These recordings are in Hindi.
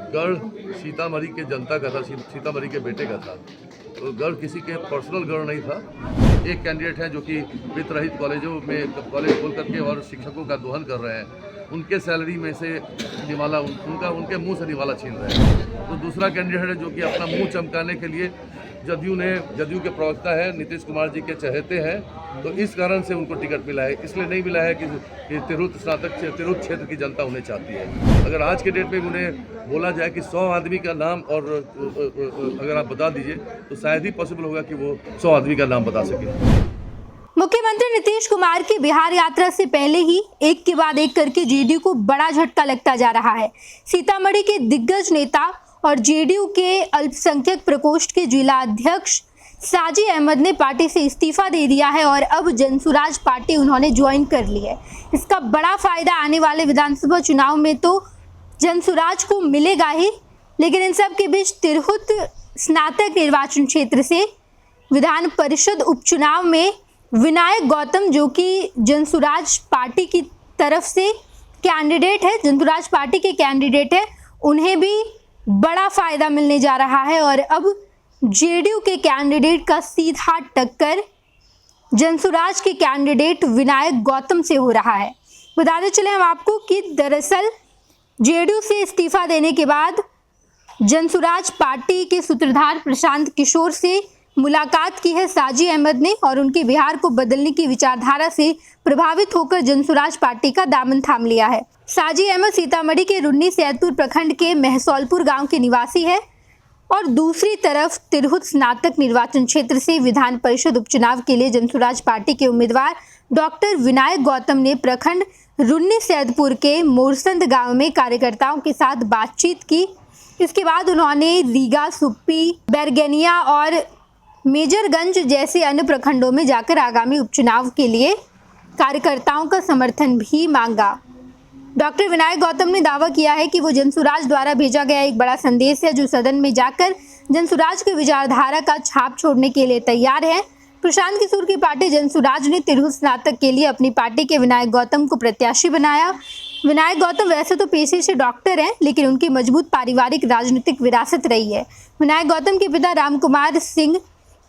गढ़ सीतामढ़ी के जनता का था, सीतामढ़ी के बेटे का था। तो गढ़ किसी के पर्सनल गढ़ नहीं था। एक कैंडिडेट है जो कि वित्त रहित कॉलेजों में कॉलेज खोल करके और शिक्षकों का दोहन कर रहे हैं, उनके सैलरी में से निवाला उनके मुंह से निवाला छीन रहे हैं। तो दूसरा कैंडिडेट है जो कि अपना मुंह चमकाने के लिए जदयू के प्रवक्ता है, नीतीश कुमार जी के चहेते हैं, तो इस कारण से उनको टिकट मिला है। इसलिए नहीं मिला है कि तिरहुत क्षेत्र की जनता उन्हें चाहती है। अगर आज के डेट में उन्हें बोला जाए कि 100 आदमी का नाम और अगर आप बता दीजिए तो शायद ही पॉसिबल होगा कि वो 100 आदमी का नाम बता सके। मुख्यमंत्री नीतीश कुमार की बिहार यात्रा से पहले ही एक के बाद एक करके जेडीयू को बड़ा झटका लगता जा रहा है। सीतामढ़ी के दिग्गज नेता और जेडीयू के अल्पसंख्यक प्रकोष्ठ के जिला अध्यक्ष साजी अहमद ने पार्टी से इस्तीफा दे दिया है और अब जनसुराज पार्टी उन्होंने ज्वाइन कर ली है। इसका बड़ा फायदा आने वाले विधानसभा चुनाव में तो जनसुराज को मिलेगा ही, लेकिन इन सब के बीच तिरहुत स्नातक निर्वाचन क्षेत्र से विधान परिषद उपचुनाव में विनायक गौतम, जो कि जनसुराज पार्टी की तरफ से कैंडिडेट है, जनसुराज पार्टी के कैंडिडेट है, उन्हें भी बड़ा फायदा मिलने जा रहा है और अब जेडीयू के कैंडिडेट का सीधा टक्कर जनसुराज के कैंडिडेट विनायक गौतम से हो रहा है। बताते चले हम आपको कि दरअसल जेडीयू से इस्तीफा देने के बाद जनसुराज पार्टी के सूत्रधार प्रशांत किशोर से मुलाकात की है साजी अहमद ने और उनके बिहार को बदलने की विचारधारा से प्रभावित होकर जनसुराज पार्टी का दामन थाम लिया है। साजी अहमद सीतामढ़ी के रुन्नी सैदपुर प्रखंड के महसौलपुर गांव के निवासी है और दूसरी तरफ तिरहुत स्नातक निर्वाचन क्षेत्र से विधान परिषद उपचुनाव के लिए जनसुराज पार्टी के उम्मीदवार डॉक्टर विनायक गौतम ने प्रखंड रुन्नी सैदपुर के मोरसंद गांव में कार्यकर्ताओं के साथ बातचीत की। इसके बाद उन्होंने रीगा, सुप्पी, बैरगनिया और मेजरगंज जैसे अन्य प्रखंडों में जाकर आगामी उपचुनाव के लिए कार्यकर्ताओं का समर्थन भी मांगा। डॉक्टर विनायक गौतम ने दावा किया है कि वो जनसुराज द्वारा भेजा गया एक बड़ा संदेश है जो सदन में जाकर जनसुराज की विचारधारा का छाप छोड़ने के लिए तैयार है। प्रशांत किशोर की पार्टी जनसुराज ने तिरहुत स्नातक के लिए अपनी पार्टी के विनायक गौतम को प्रत्याशी बनाया। विनायक गौतम वैसे तो पेशे से डॉक्टर हैं, लेकिन उनकी मजबूत पारिवारिक राजनीतिक विरासत रही है। विनायक गौतम के पिता राम कुमार सिंह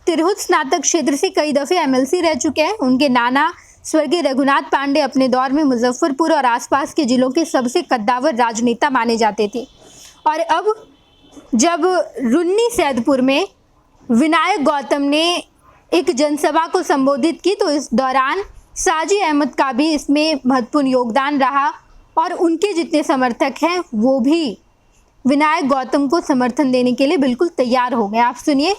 तिरहुत स्नातक क्षेत्र से कई दफे एमएलसी रह चुके हैं। उनके नाना स्वर्गीय रघुनाथ पांडे अपने दौर में मुजफ्फरपुर और आसपास के जिलों के सबसे कद्दावर राजनेता माने जाते थे और अब जब रुन्नी सैदपुर में विनायक गौतम ने एक जनसभा को संबोधित की तो इस दौरान साजी अहमद का भी इसमें महत्वपूर्ण योगदान रहा और उनके जितने समर्थक हैं वो भी विनायक गौतम को समर्थन देने के लिए बिल्कुल तैयार हो गए। आप सुनिए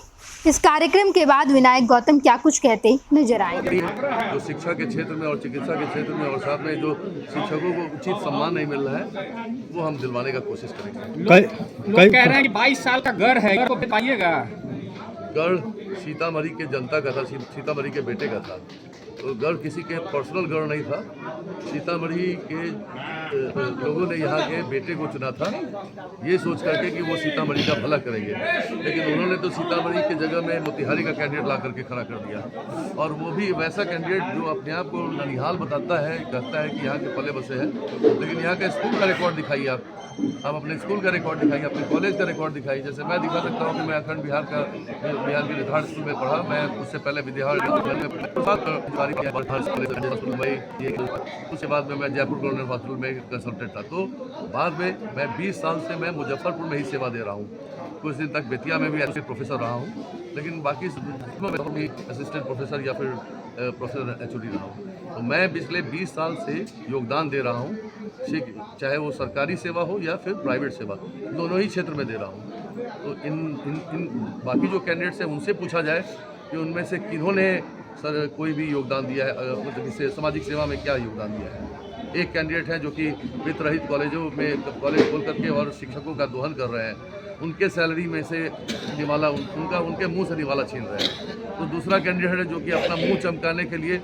इस कार्यक्रम के बाद विनायक गौतम क्या कुछ कहते नजर आए। जो शिक्षा के क्षेत्र में और चिकित्सा के क्षेत्र में और साथ में जो शिक्षकों को उचित सम्मान नहीं मिल रहा है वो हम दिलवाने का कोशिश करेंगे। लोग कह रहे हैं कि 22 साल का गढ़ है, को बताइएगा। गढ़ सीतामढ़ी के जनता का था, सीतामढ़ी के बेटे का था। तो गढ़ किसी के पर्सनल गढ़ नहीं था। सीतामढ़ी के लोगों ने यहाँ के बेटे को चुना था ये सोच करके कि वो सीतामढ़ी का भला करेंगे, लेकिन उन्होंने तो सीतामढ़ी के जगह में मोतिहारी का कैंडिडेट ला करके खड़ा कर दिया और वो भी वैसा कैंडिडेट जो अपने आप को ननिहाल बताता है, कहता है कि यहाँ के पले बसे हैं, लेकिन यहाँ का स्कूल का रिकॉर्ड दिखाइए आप अपने स्कूल का रिकॉर्ड दिखाइए, अपने कॉलेज का रिकॉर्ड दिखाइए। जैसे मैं दिखा सकता हूँ कि मैं अखंड बिहार के रिधार स्कूल में पढ़ा, मैं उससे पहले उसके बाद में मैं जयपुर गवर्नमेंट हॉस्पिटल में कंसल्टेंट था। तो बाद में मैं 20 साल से मैं मुजफ्फरपुर में ही सेवा दे रहा हूँ। कुछ दिन तक बेतिया में भी एसोसिएट प्रोफेसर रहा हूँ, लेकिन बाकी असिस्टेंट प्रोफेसर या फिर प्रोफेसर एचओडी रहा हूँ। तो मैं पिछले 20 साल से योगदान दे रहा हूँ, चाहे वो सरकारी सेवा हो या फिर प्राइवेट सेवा, दोनों ही क्षेत्र में दे रहा हूँ। तो इन बाकी जो कैंडिडेट्स हैं उनसे पूछा जाए कि उनमें से किन्होंने सर कोई भी योगदान दिया है, मतलब इससे सामाजिक सेवा में क्या योगदान दिया है। एक कैंडिडेट है जो कि वित्त रहित कॉलेजों में कॉलेज खोल करके और शिक्षकों का दोहन कर रहे हैं, उनके सैलरी में से निवाला उनके मुंह से निवाला छीन रहे हैं। तो दूसरा कैंडिडेट है जो कि अपना मुंह चमकाने के लिए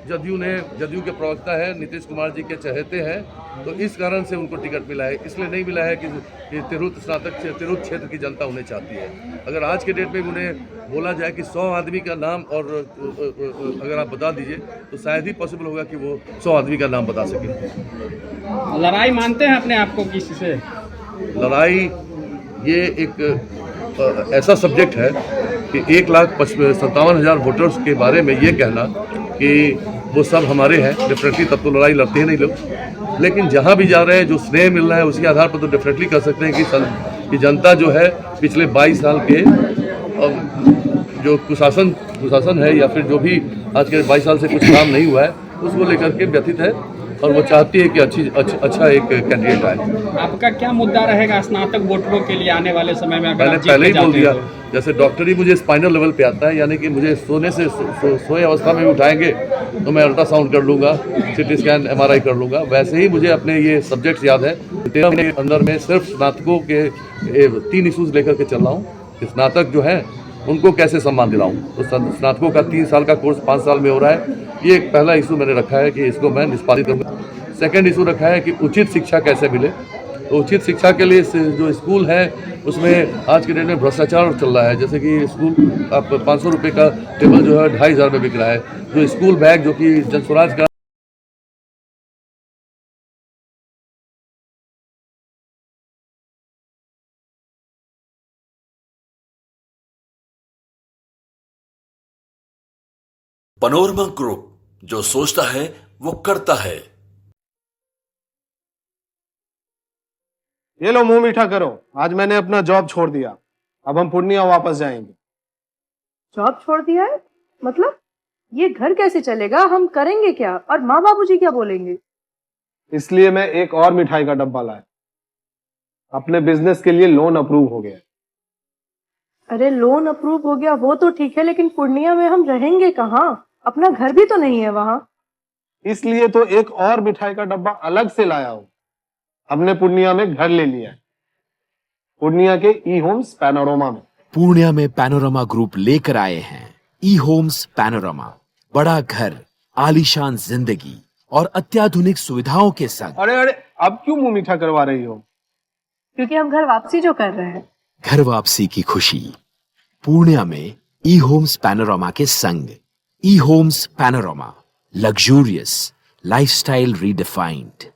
जदयू के प्रवक्ता है, नीतीश कुमार जी के चहेते हैं, तो इस कारण से उनको टिकट मिला है। इसलिए नहीं मिला है कि तिरहुत क्षेत्र की जनता उन्हें चाहती है। अगर आज के डेट में उन्हें बोला जाए कि 100 आदमी का नाम और अगर आप बता दीजिए तो शायद ही पॉसिबल होगा कि वो 100 आदमी का नाम बता सके। लड़ाई मानते हैं अपने आप को किसी से? लड़ाई ये एक ऐसा सब्जेक्ट है कि 1,57,000 वोटर्स के बारे में ये कहना कि वो सब हमारे हैं, डेफिनेटली तब तो लड़ाई लड़ते हैं नहीं लोग, लेकिन जहाँ भी जा रहे हैं जो स्नेह मिल रहा है उसके आधार पर तो डेफिनेटली कह सकते हैं कि जनता जो है पिछले 22 साल के जो कुशासन है या फिर जो भी आज के 22 साल से कुछ काम नहीं हुआ है उसको लेकर के व्यथित है और वो चाहती है कि अच्छा एक कैंडिडेट आए। आपका क्या मुद्दा रहेगा स्नातक वोटरों के लिए आने वाले समय में? अगर मैंने आप जीत पहले ही के बोल जाते दिया, हैं तो? जैसे डॉक्टरी मुझे स्पाइनल लेवल पे आता है, यानी कि मुझे सोने से सोए अवस्था में भी उठाएंगे तो मैं अल्ट्रासाउंड कर लूँगा, सिटी स्कैन MRI कर लूँगा। वैसे ही मुझे अपने ये सब्जेक्ट्स याद है। 13 महीने के अंदर में सिर्फ स्नातकों के 3 इशूज़ लेकर के चल रहा हूँ कि स्नातक जो है उनको कैसे सम्मान दिलाऊं। तो स्नातकों का 3 साल का कोर्स 5 साल में हो रहा है। ये एक पहला इशू मैंने रखा है कि इसको मैं निष्पादित करूँगा। सेकंड इशू रखा है कि उचित शिक्षा कैसे मिले। तो उचित शिक्षा के लिए जो स्कूल है उसमें आज के डेट में भ्रष्टाचार चल रहा है। जैसे कि स्कूल आप 500 रुपये का टेबल जो है 2,500 में बिक रहा है। जो स्कूल बैग जो कि जनस्वराज का पैनोरमा ग्रुप, जो सोचता है वो करता है। ये लो मुंह मीठा करो, आज मैंने अपना जॉब छोड़ दिया। अब हम पूर्णिया वापस जाएंगे। जॉब छोड़ दिया है? मतलब ये घर कैसे चलेगा? हम करेंगे क्या? और माँ बाबूजी क्या बोलेंगे? इसलिए मैं एक और मिठाई का डब्बा लाया। अपने बिजनेस के लिए लोन अप्रूव हो गया। अरे लोन अप्रूव हो गया वो तो ठीक है, लेकिन पूर्णिया में हम रहेंगे कहाँ? अपना घर भी तो नहीं है वहाँ। इसलिए तो एक और मिठाई का डब्बा अलग से लाया हूँ। हमने पूर्णिया में घर ले लिया है, पूर्णिया के ई होम्स पैनोरमा में। पूर्णिया में पैनोरमा ग्रुप लेकर आए हैं ई होम्स पैनोरमा। बड़ा घर, आलीशान जिंदगी और अत्याधुनिक सुविधाओं के संग। अरे अब क्यों मुंह मीठा करवा रही हो? क्योंकि हम घर वापसी जो कर रहे हैं। घर वापसी की खुशी पूर्णिया में ई होम्स पैनोरमा के संग। E Homes Panorama, luxurious lifestyle redefined.